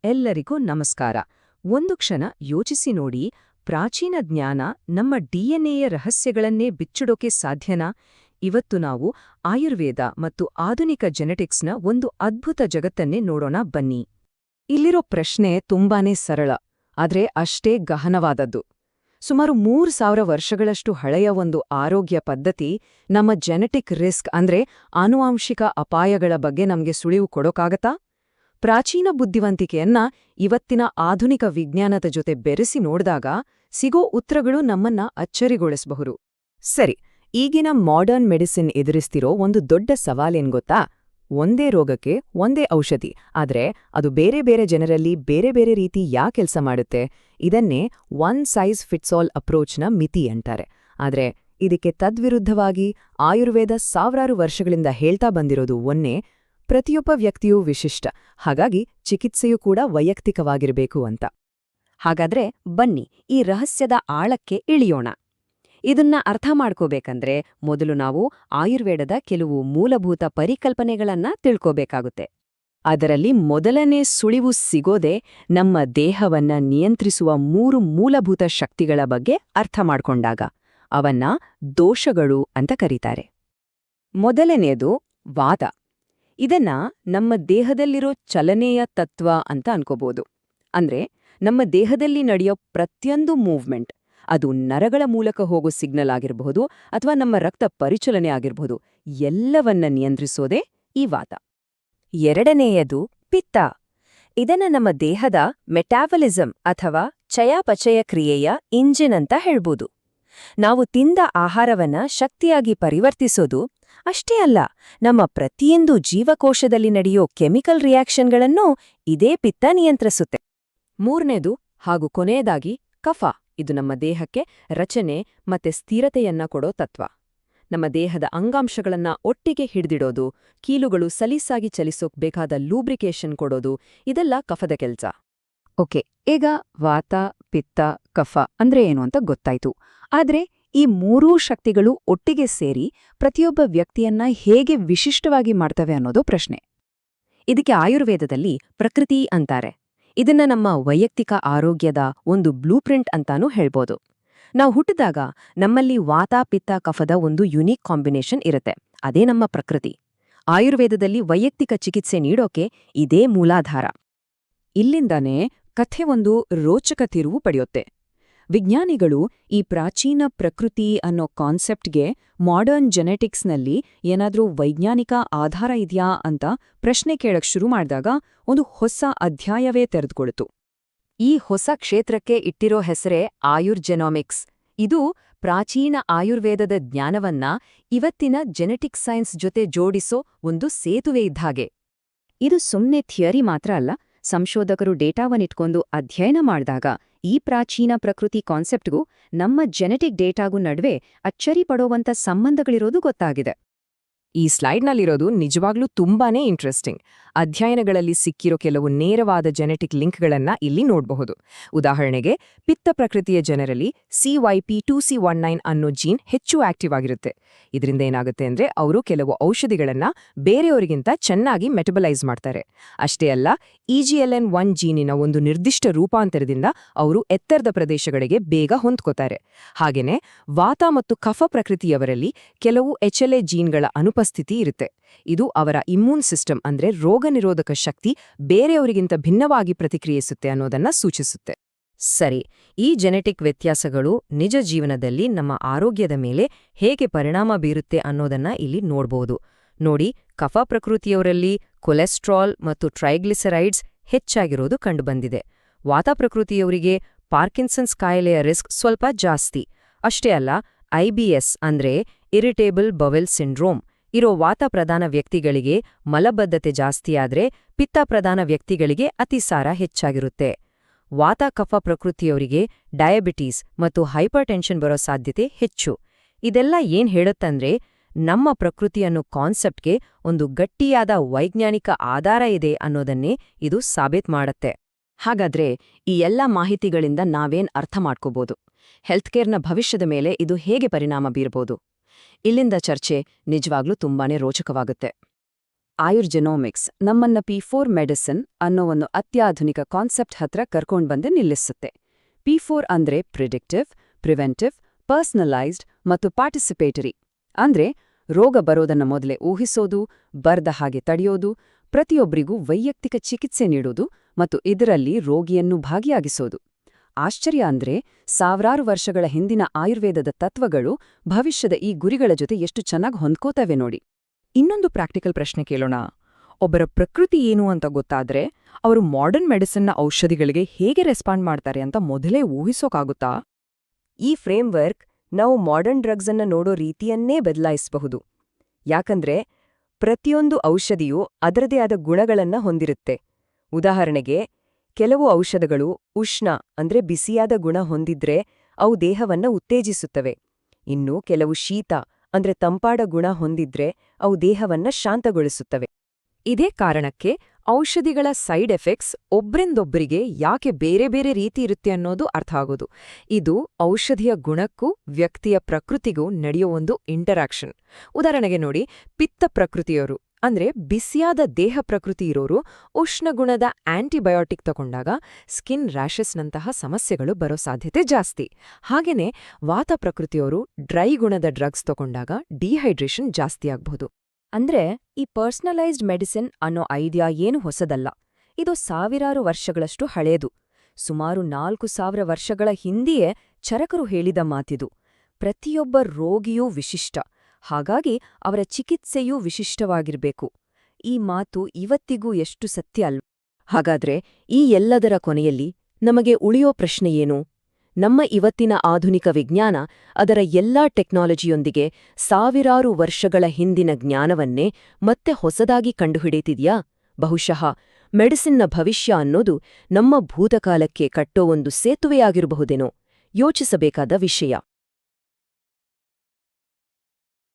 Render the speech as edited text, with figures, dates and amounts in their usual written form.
ಎಲ್ಲರಿಗೂ ನಮಸ್ಕಾರ. ಒಂದು ಕ್ಷಣ ಯೋಚಿಸಿ ನೋಡಿ, ಪ್ರಾಚೀನ ಜ್ಞಾನ ನಮ್ಮ ಡಿಎನ್ಎಯ ರಹಸ್ಯಗಳನ್ನೇ ಬಿಚ್ಚಿಡೋಕೆ ಸಾಧ್ಯನಾ? ಇವತ್ತು ನಾವು ಆಯುರ್ವೇದ ಮತ್ತು ಆಧುನಿಕ ಜೆನೆಟಿಕ್ಸ್ನ ಒಂದು ಅದ್ಭುತ ಜಗತ್ತನ್ನೇ ನೋಡೋಣ ಬನ್ನಿ. ಇಲ್ಲಿರೋ ಪ್ರಶ್ನೆ ತುಂಬಾನೇ ಸರಳ, ಆದ್ರೆ ಅಷ್ಟೇ ಗಹನವಾದದ್ದು. ಸುಮಾರು 3000 ವರ್ಷಗಳಷ್ಟು ಹಳೆಯ ಒಂದು ಆರೋಗ್ಯ ಪದ್ಧತಿ ನಮ್ಮ ಜೆನೆಟಿಕ್ ರಿಸ್ಕ್ ಅಂದ್ರೆ ಆನುವಂಶಿಕ ಅಪಾಯಗಳ ಬಗ್ಗೆ ನಮ್ಗೆ ಸುಳಿವು ಕೊಡೋಕಾಗತ್ತಾ? ಪ್ರಾಚೀನ ಬುದ್ಧಿವಂತಿಕೆಯನ್ನ ಇವತ್ತಿನ ಆಧುನಿಕ ವಿಜ್ಞಾನದ ಜೊತೆ ಬೆರೆಸಿ ನೋಡಿದಾಗ ಸಿಗೋ ಉತ್ತರಗಳು ನಮ್ಮನ್ನ ಅಚ್ಚರಿಗೊಳಿಸಬಹುದು. ಸರಿ, ಈಗಿನ ಮಾಡರ್ನ್ ಮೆಡಿಸಿನ್ ಎದುರಿಸ್ತಿರೋ ಒಂದು ದೊಡ್ಡ ಸವಾಲೇನ್ ಗೊತ್ತಾ? ಒಂದೇ ರೋಗಕ್ಕೆ ಒಂದೇ ಔಷಧಿ, ಆದ್ರೆ ಅದು ಬೇರೆ ಬೇರೆ ಜನರಲ್ಲಿ ಬೇರೆ ಬೇರೆ ರೀತಿ ಯಾಕೆ ಕೆಲಸ ಮಾಡುತ್ತೆ? ಇದನ್ನೇ ಒನ್ ಸೈಜ್ ಫಿಟ್ಸ್ ಆಲ್ ಅಪ್ರೋಚ್ನ ಮಿತಿ ಅಂತಾರೆ. ಆದ್ರೆ ಇದಕ್ಕೆ ತದ್ವಿರುದ್ಧವಾಗಿ ಆಯುರ್ವೇದ ಸಾವಿರಾರು ವರ್ಷಗಳಿಂದ ಹೇಳ್ತಾ ಬಂದಿರೋದು ಒಂದೇ: ಪ್ರತಿಯೊಬ್ಬ ವ್ಯಕ್ತಿಯೂ ವಿಶಿಷ್ಟ, ಹಾಗಾಗಿ ಚಿಕಿತ್ಸೆಯೂ ಕೂಡ ವೈಯಕ್ತಿಕವಾಗಿರಬೇಕು ಅಂತ. ಹಾಗಾದ್ರೆ ಬನ್ನಿ ಈ ರಹಸ್ಯದ ಆಳಕ್ಕೆ ಇಳಿಯೋಣ. ಇದನ್ನ ಅರ್ಥ ಮಾಡ್ಕೋಬೇಕಂದ್ರೆ ಮೊದಲು ನಾವು ಆಯುರ್ವೇದದ ಕೆಲವು ಮೂಲಭೂತ ಪರಿಕಲ್ಪನೆಗಳನ್ನ ತಿಳ್ಕೋಬೇಕಾಗುತ್ತೆ. ಅದರಲ್ಲಿ ಮೊದಲನೇ ಸುಳಿವು ಸಿಗೋದೇ ನಮ್ಮ ದೇಹವನ್ನ ನಿಯಂತ್ರಿಸುವ 3 ಮೂಲಭೂತ ಶಕ್ತಿಗಳ ಬಗ್ಗೆ ಅರ್ಥ ಮಾಡ್ಕೊಂಡಾಗ. ಅವನ್ನ ದೋಷಗಳು ಅಂತ ಕರೀತಾರೆ. ಮೊದಲನೆಯದು ವಾತ. ಇದನ್ನ ನಮ್ಮ ದೇಹದಲ್ಲಿರೋ ಚಲನೆಯ ತತ್ವ ಅಂತ ಅನ್ಕೋಬಹುದು. ಅಂದ್ರೆ ನಮ್ಮ ದೇಹದಲ್ಲಿ ನಡೆಯೋ ಪ್ರತಿಯೊಂದು ಮೂವ್ಮೆಂಟ್, ಅದು ನರಗಳ ಮೂಲಕ ಹೋಗೋ ಸಿಗ್ನಲ್ ಆಗಿರಬಹುದು ಅಥವಾ ನಮ್ಮ ರಕ್ತ ಪರಿಚಲನೆ ಆಗಿರಬಹುದು, ಎಲ್ಲವನ್ನ ನಿಯಂತ್ರಿಸೋದೇ ಈ ವಾತ. ಎರಡನೆಯದು ಪಿತ್ತ. ಇದನ್ನ ನಮ್ಮ ದೇಹದ ಮೆಟಾಬಲಿಸಂ ಅಥವಾ ಚಯಾಪಚಯ ಕ್ರಿಯೆಯ ಇಂಜಿನ್ ಅಂತ ಹೇಳ್ಬೋದು. ನಾವು ತಿಂದ ಆಹಾರವನ್ನ ಶಕ್ತಿಯಾಗಿ ಪರಿವರ್ತಿಸೋದು ಅಷ್ಟೇ ಅಲ್ಲ, ನಮ್ಮ ಪ್ರತಿಯೊಂದು ಜೀವಕೋಶದಲ್ಲಿ ನಡೆಯೋ ಕೆಮಿಕಲ್ ರಿಯಾಕ್ಷನ್ಗಳನ್ನೂ ಇದೇ ಪಿತ್ತ ನಿಯಂತ್ರಿಸುತ್ತೆ. ಮೂರನೇದು ಹಾಗೂ ಕೊನೆಯದಾಗಿ ಕಫ. ಇದು ನಮ್ಮ ದೇಹಕ್ಕೆ ರಚನೆ ಮತ್ತೆ ಸ್ಥಿರತೆಯನ್ನ ಕೊಡೋ ತತ್ವ. ನಮ್ಮ ದೇಹದ ಅಂಗಾಂಶಗಳನ್ನ ಒಟ್ಟಿಗೆ ಹಿಡಿದಿಡೋದು, ಕೀಲುಗಳು ಸಲೀಸಾಗಿ ಚಲಿಸೋಕ್ ಬೇಕಾದ ಲೂಬ್ರಿಕೇಶನ್ ಕೊಡೋದು, ಇದೆಲ್ಲ ಕಫದ ಕೆಲ್ಸ. ಓಕೆ, ಈಗ ವಾತ, ಪಿತ್ತ, ಕಫ ಅಂದ್ರೆ ಏನು ಅಂತ ಗೊತ್ತಾಯ್ತು. ಆದ್ರೆ ಈ 3 ಶಕ್ತಿಗಳು ಒಟ್ಟಿಗೆ ಸೇರಿ ಪ್ರತಿಯೊಬ್ಬ ವ್ಯಕ್ತಿಯನ್ನ ಹೇಗೆ ವಿಶಿಷ್ಟವಾಗಿ ಮಾಡ್ತವೆ ಅನ್ನೋದು ಪ್ರಶ್ನೆ. ಇದಕ್ಕೆ ಆಯುರ್ವೇದದಲ್ಲಿ ಪ್ರಕೃತಿ ಅಂತಾರೆ. ಇದನ್ನ ನಮ್ಮ ವೈಯಕ್ತಿಕ ಆರೋಗ್ಯದ ಒಂದು ಬ್ಲೂಪ್ರಿಂಟ್ ಅಂತಾನೂ ಹೇಳ್ಬೋದು. ನಾವು ಹುಟ್ಟಿದಾಗ ನಮ್ಮಲ್ಲಿ ವಾತ, ಪಿತ್ತ, ಕಫದ ಒಂದು ಯುನೀಕ್ ಕಾಂಬಿನೇಷನ್ ಇರುತ್ತೆ. ಅದೇ ನಮ್ಮ ಪ್ರಕೃತಿ. ಆಯುರ್ವೇದದಲ್ಲಿ ವೈಯಕ್ತಿಕ ಚಿಕಿತ್ಸೆ ನೀಡೋಕೆ ಇದೇ ಮೂಲಾಧಾರ. ಇಲ್ಲಿಂದಾನೇ ಕಥೆ ಒಂದು ರೋಚಕ ತಿರುವು ಪಡೆಯುತ್ತೆ. ವಿಜ್ಞಾನಿಗಳು ಈ ಪ್ರಾಚೀನ ಪ್ರಕೃತಿ ಅನ್ನೋ ಕಾನ್ಸೆಪ್ಟ್ಗೆ ಮಾಡರ್ನ್ ಜೆನೆಟಿಕ್ಸ್ನಲ್ಲಿ ಏನಾದ್ರೂ ವೈಜ್ಞಾನಿಕ ಆಧಾರ ಇದೆಯಾ ಅಂತ ಪ್ರಶ್ನೆ ಕೇಳಕ್ ಶುರು ಮಾಡಿದಾಗ ಒಂದು ಹೊಸ ಅಧ್ಯಾಯವೇ ತೆರೆದುಕೊಳ್ತು. ಈ ಹೊಸ ಕ್ಷೇತ್ರಕ್ಕೆ ಇಟ್ಟಿರೋ ಹೆಸರೇ ಆಯುರ್ಜೆನೋಮಿಕ್ಸ್. ಇದು ಪ್ರಾಚೀನ ಆಯುರ್ವೇದದ ಜ್ಞಾನವನ್ನ ಇವತ್ತಿನ ಜೆನೆಟಿಕ್ ಸೈನ್ಸ್ ಜೊತೆ ಜೋಡಿಸೋ ಒಂದು ಸೇತುವೆ ಇದ್ಹಾಗೆ. ಇದು ಸುಮ್ನೆ ಥಿಯರಿ ಮಾತ್ರ ಅಲ್ಲ. ಸಂಶೋಧಕರು ಡೇಟಾವನ್ನಿಟ್ಕೊಂಡು ಅಧ್ಯಯನ ಮಾಡಿದಾಗ ಈ ಪ್ರಾಚೀನ ಪ್ರಕೃತಿ ಕಾನ್ಸೆಪ್ಟ್ಗೂ ನಮ್ಮ ಜೆನೆಟಿಕ್ ಡೇಟಾಗೂ ನಡುವೆ ಅಚ್ಚರಿ ಪಡೋವಂಥ ಸಂಬಂಧಗಳಿರೋದು ಗೊತ್ತಾಗಿದೆ. ಈ ಸ್ಲೈಡ್ನಲ್ಲಿರೋದು ನಿಜವಾಗ್ಲೂ ತುಂಬಾನೇ ಇಂಟ್ರೆಸ್ಟಿಂಗ್. ಅಧ್ಯಯನಗಳಲ್ಲಿ ಸಿಕ್ಕಿರೋ ಕೆಲವು ನೇರವಾದ ಜೆನೆಟಿಕ್ ಲಿಂಕ್ಗಳನ್ನ ಇಲ್ಲಿ ನೋಡಬಹುದು. ಉದಾಹರಣೆಗೆ, ಪಿತ್ತ ಪ್ರಕೃತಿಯ ಜನರಲ್ಲಿ CYP2C19 ಅನ್ನೋ ಜೀನ್ ಹೆಚ್ಚು ಆಕ್ಟಿವ್ ಆಗಿರುತ್ತೆ. ಇದರಿಂದ ಏನಾಗುತ್ತೆ ಅಂದ್ರೆ ಅವರು ಕೆಲವು ಔಷಧಿಗಳನ್ನ ಬೇರೆಯವರಿಗಿಂತ ಚೆನ್ನಾಗಿ ಮೆಟಬಲೈಸ್ ಮಾಡ್ತಾರೆ. ಅಷ್ಟೇ ಅಲ್ಲ, EGLN1 ಜೀನಿನ ಒಂದು ನಿರ್ದಿಷ್ಟ ರೂಪಾಂತರದಿಂದ ಅವರು ಎತ್ತರದ ಪ್ರದೇಶಗಳಿಗೆ ಬೇಗ ಹೊಂದ್ಕೋತಾರೆ. ಹಾಗೇನೆ ವಾತ ಮತ್ತು ಕಫ ಪ್ರಕೃತಿಯವರಲ್ಲಿ ಕೆಲವು HLA ಜೀನ್ಗಳ ಅನುಪಸ್ಥಿತಿ ಇರುತ್ತೆ. ಇದು ಅವರ ಇಮ್ಯೂನ್ ಸಿಸ್ಟಮ್ ಅಂದ್ರೆ ರೋಗ ನಿರೋಧಕ ಶಕ್ತಿ ಬೇರೆಯವರಿಗಿಂತ ಭಿನ್ನವಾಗಿ ಪ್ರತಿಕ್ರಿಯಿಸುತ್ತೆ ಅನ್ನೋದನ್ನ ಸೂಚಿಸುತ್ತೆ. ಸರಿ, ಈ ಜೆನೆಟಿಕ್ ವ್ಯತ್ಯಾಸಗಳು ನಿಜ ಜೀವನದಲ್ಲಿ ನಮ್ಮ ಆರೋಗ್ಯದ ಮೇಲೆ ಹೇಗೆ ಪರಿಣಾಮ ಬೀರುತ್ತೆ ಅನ್ನೋದನ್ನ ಇಲ್ಲಿ ನೋಡ್ಬೋದು. ನೋಡಿ, ಕಫ ಪ್ರಕೃತಿಯವರಲ್ಲಿ ಕೊಲೆಸ್ಟ್ರಾಲ್ ಮತ್ತು ಟ್ರೈಗ್ಲಿಸರೈಡ್ಸ್ ಹೆಚ್ಚಾಗಿರೋದು ಕಂಡುಬಂದಿದೆ. ವಾತ ಪ್ರಕೃತಿಯವರಿಗೆ ಪಾರ್ಕಿನ್ಸನ್ಸ್ ಕಾಯಿಲೆಯ ರಿಸ್ಕ್ ಸ್ವಲ್ಪ ಜಾಸ್ತಿ. ಅಷ್ಟೇ ಅಲ್ಲ, IBS ಅಂದ್ರೆ ಇರಿಟೇಬಲ್ ಬವೆಲ್ ಸಿಂಡ್ರೋಮ್ ಇರೋ ವಾತ ಪ್ರಧಾನ ವ್ಯಕ್ತಿಗಳಿಗೆ ಮಲಬದ್ಧತೆ ಜಾಸ್ತಿಯಾದ್ರೆ ಪಿತ್ತ ಪ್ರಧಾನ ವ್ಯಕ್ತಿಗಳಿಗೆ ಅತಿಸಾರ ಹೆಚ್ಚಾಗಿರುತ್ತೆ. ವಾತ ಕಫ ಪ್ರಕೃತಿಯವರಿಗೆ ಡಯಾಬಿಟೀಸ್ ಮತ್ತು ಹೈಪರ್ ಟೆನ್ಷನ್ ಬರೋ ಸಾಧ್ಯತೆ ಹೆಚ್ಚು. ಇದೆಲ್ಲ ಏನ್ ಹೇಳುತ್ತಂದ್ರೆ ನಮ್ಮ ಪ್ರಕೃತಿ ಅನ್ನೋ ಕಾನ್ಸೆಪ್ಟ್ಗೆ ಒಂದು ಗಟ್ಟಿಯಾದ ವೈಜ್ಞಾನಿಕ ಆಧಾರ ಇದೆ ಅನ್ನೋದನ್ನೇ ಇದು ಸಾಬೀತು ಮಾಡುತ್ತೆ. ಹಾಗಾದ್ರೆ ಈ ಎಲ್ಲ ಮಾಹಿತಿಗಳಿಂದ ನಾವೇನ್ ಅರ್ಥ ಮಾಡ್ಕೋಬೋದು? ಹೆಲ್ತ್ಕೇರ್ನ ಭವಿಷ್ಯದ ಮೇಲೆ ಇದು ಹೇಗೆ ಪರಿಣಾಮ ಬೀರಬಹುದು? ಇಲ್ಲಿಂದ ಚರ್ಚೆ ನಿಜವಾಗ್ಲೂ ತುಂಬಾನೇ ರೋಚಕವಾಗುತ್ತೆ. ಆಯುರ್ಜೆನೋಮಿಕ್ಸ್ ನಮ್ಮನ್ನ P4 ಮೆಡಿಸಿನ್ ಅನ್ನೋ ಒಂದು ಅತ್ಯಾಧುನಿಕ ಕಾನ್ಸೆಪ್ಟ್ ಹತ್ರ ಕರ್ಕೊಂಡ್ಬಂದು ನಿಲ್ಲಿಸುತ್ತೆ. P4 ಅಂದ್ರೆ ಪ್ರಿಡಿಕ್ಟಿವ್, ಪ್ರಿವೆಂಟಿವ್, ಪರ್ಸನಲೈಸ್ಡ್ ಮತ್ತು ಪಾರ್ಟಿಸಿಪೇಟರಿ. ಅಂದ್ರೆ ರೋಗ ಬರೋದನ್ನ ಮೊದಲೇ ಊಹಿಸೋದು, ಬರ್ದ ಹಾಗೆ ತಡೆಯೋದು, ಪ್ರತಿಯೊಬ್ಬರಿಗೂ ವೈಯಕ್ತಿಕ ಚಿಕಿತ್ಸೆ ನೀಡೋದು ಮತ್ತು ಇದರಲ್ಲಿ ರೋಗಿಯನ್ನು ಭಾಗಿಯಾಗಿಸೋದು. ಆಶ್ಚರ್ಯ ಅಂದ್ರೆ ಸಾವಿರಾರು ವರ್ಷಗಳ ಹಿಂದಿನ ಆಯುರ್ವೇದದ ತತ್ವಗಳು ಭವಿಷ್ಯದ ಈ ಗುರಿಗಳ ಜೊತೆ ಎಷ್ಟು ಚೆನ್ನಾಗಿ ಹೊಂದ್ಕೋತವೆ ನೋಡಿ. ಇನ್ನೊಂದು ಪ್ರಾಕ್ಟಿಕಲ್ ಪ್ರಶ್ನೆ ಕೇಳೋಣ. ಒಬ್ಬರ ಪ್ರಕೃತಿ ಏನು ಅಂತ ಗೊತ್ತಾದ್ರೆ ಅವರು ಮಾಡರ್ನ್ ಮೆಡಿಸಿನ್ನ ಔಷಧಿಗಳಿಗೆ ಹೇಗೆ ರೆಸ್ಪಾಂಡ್ ಮಾಡ್ತಾರೆ ಅಂತ ಮೊದಲೇ ಊಹಿಸೋಕಾಗುತ್ತಾ? ಈ ಫ್ರೇಮ್ವರ್ಕ್ ನಾವು ಮಾಡರ್ನ್ ಡ್ರಗ್ಸ್ ಅನ್ನ ನೋಡೋ ರೀತಿಯನ್ನೇ ಬದಲಾಯಿಸಬಹುದು. ಯಾಕಂದ್ರೆ ಪ್ರತಿಯೊಂದು ಔಷಧಿಯೂ ಅದರದೇ ಆದ ಗುಣಗಳನ್ನ ಹೊಂದಿರುತ್ತೆ. ಉದಾಹರಣೆಗೆ, ಕೆಲವು ಔಷಧಗಳು ಉಷ್ಣ ಅಂದ್ರೆ ಬಿಸಿಯಾದ ಗುಣ ಹೊಂದಿದ್ರೆ ಅವು ದೇಹವನ್ನ ಉತ್ತೇಜಿಸುತ್ತವೆ. ಇನ್ನು ಕೆಲವು ಶೀತ ಅಂದ್ರೆ ತಂಪಾದ ಗುಣ ಹೊಂದಿದ್ರೆ ಅವು ದೇಹವನ್ನ ಶಾಂತಗೊಳಿಸುತ್ತವೆ. ಇದೇ ಕಾರಣಕ್ಕೆ ಔಷಧಿಗಳ ಸೈಡ್ ಎಫೆಕ್ಟ್ಸ್ ಒಬ್ರಿಂದೊಬ್ಬರಿಗೆ ಯಾಕೆ ಬೇರೆ ಬೇರೆ ರೀತಿ ಇರುತ್ತೆ ಅನ್ನೋದು ಅರ್ಥ ಆಗೋದು. ಇದು ಔಷಧಿಯ ಗುಣಕ್ಕೂ ವ್ಯಕ್ತಿಯ ಪ್ರಕೃತಿಗೂ ನಡೆಯೋ ಒಂದು ಇಂಟರಾಕ್ಷನ್. ಉದಾಹರಣೆಗೆ ನೋಡಿ, ಪಿತ್ತ ಪ್ರಕೃತಿಯವರು ಅಂದ್ರೆ ಬಿಸಿಯಾದ ದೇಹ ಪ್ರಕೃತಿ ಇರೋರು ಉಷ್ಣಗುಣದ ಆಂಟಿಬಯೋಟಿಕ್ ತಗೊಂಡಾಗ ಸ್ಕಿನ್ ರ್ಯಾಷಸ್ನಂತಹ ಸಮಸ್ಯೆಗಳು ಬರೋ ಸಾಧ್ಯತೆ ಜಾಸ್ತಿ. ಹಾಗೇನೆ ವಾತ ಪ್ರಕೃತಿಯವರು ಡ್ರೈ ಗುಣದ ಡ್ರಗ್ಸ್ ತಗೊಂಡಾಗ ಡಿಹೈಡ್ರೇಷನ್ ಜಾಸ್ತಿ ಆಗ್ಬಹುದು. ಅಂದ್ರೆ ಈ ಪರ್ಸನಲೈಸ್ಡ್ ಮೆಡಿಸಿನ್ ಅನ್ನೋ ಐಡಿಯಾ ಏನು ಹೊಸದಲ್ಲ. ಇದು ಸಾವಿರಾರು ವರ್ಷಗಳಷ್ಟು ಹಳೇದು. ಸುಮಾರು 4000 ವರ್ಷಗಳ ಹಿಂದೆಯೇ ಚರಕರು ಹೇಳಿದ ಮಾತಿದು. ಪ್ರತಿಯೊಬ್ಬ ರೋಗಿಯೂ ವಿಶಿಷ್ಟ, ಹಾಗಾಗಿ ಅವರ ಚಿಕಿತ್ಸೆಯೂ ವಿಶಿಷ್ಟವಾಗಿರ್ಬೇಕು. ಈ ಮಾತು ಇವತ್ತಿಗೂ ಎಷ್ಟು ಸತ್ಯ ಅಲ್ವ? ಹಾಗಾದ್ರೆ ಈ ಎಲ್ಲದರ ಕೊನೆಯಲ್ಲಿ ನಮಗೆ ಉಳಿಯೋ ಪ್ರಶ್ನೆಯೇನು? ನಮ್ಮ ಇವತ್ತಿನ ಆಧುನಿಕ ವಿಜ್ಞಾನ ಅದರ ಎಲ್ಲಾ ಟೆಕ್ನಾಲಜಿಯೊಂದಿಗೆ ಸಾವಿರಾರು ವರ್ಷಗಳ ಹಿಂದಿನ ಜ್ಞಾನವನ್ನೇ ಮತ್ತೆ ಹೊಸದಾಗಿ ಕಂಡುಹಿಡಿತಿದ್ಯಾ? ಬಹುಶಃ ಮೆಡಿಸಿನ್ನ ಭವಿಷ್ಯ ಅನ್ನೋದು ನಮ್ಮ ಭೂತಕಾಲಕ್ಕೆ ಕಟ್ಟೋ ಒಂದು ಸೇತುವೆಯಾಗಿರಬಹುದೇನೋ. ಯೋಚಿಸಬೇಕಾದ ವಿಷಯ.